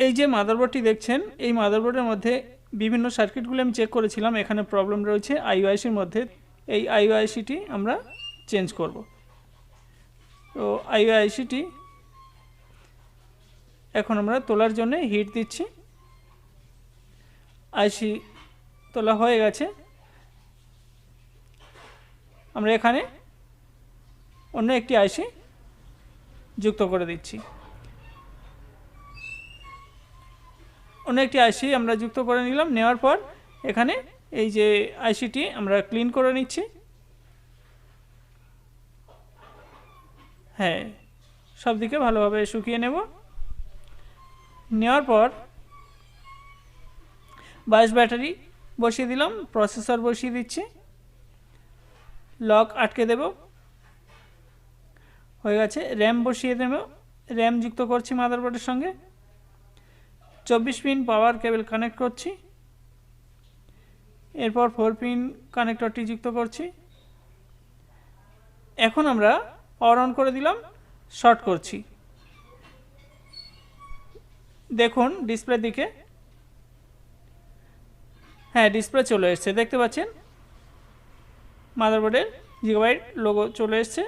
এই যে মাদারবোর্ডটি দেখছেন, এই মাদারবোর্ডের মধ্যে বিভিন্ন সার্কিটগুলো আমি চেক করেছিলাম, এখানে প্রবলেম রয়েছে আইওআইসির মধ্যে। এই আইওআইসিটি আমরা চেঞ্জ করব। তো আইওআইসিটি এখন আমরা তোলার জন্য হিট দিচ্ছি। আইসি তোলা হয়ে গেছে। আমরা এখানে অন্য একটি আইসি যুক্ত করে দিচ্ছি। অন্য একটি আইসি আমরা যুক্ত করে নিলাম। নেওয়ার পর এখানে এই যে আইসিটি আমরা ক্লিন করে নিচ্ছি। হ্যাঁ, সব দিকে ভালোভাবে শুকিয়ে নেব। নেওয়ার পর বাস ব্যাটারি বসিয়ে দিলাম, প্রসেসর বসিয়ে দিচ্ছি, লক আটকে দেব। হয়ে গেছে। র্যাম বসিয়ে দেব, র্যাম যুক্ত করছি মাদারবোর্ডের সঙ্গে। 24 পিন পাওয়ার কেবল কানেক্ট করছি। এরপর 4 পিন কানেক্টরটি যুক্ত করছি। এখন আমরা পাওয়ার অন করে দিলাম, শর্ট করছি। দেখুন ডিসপ্লের দিকে, হ্যাঁ ডিসপ্লে চলে এসছে, দেখতে পাচ্ছেন মাদারবোর্ডের জিগাবাইট লোগো চলে এসছে।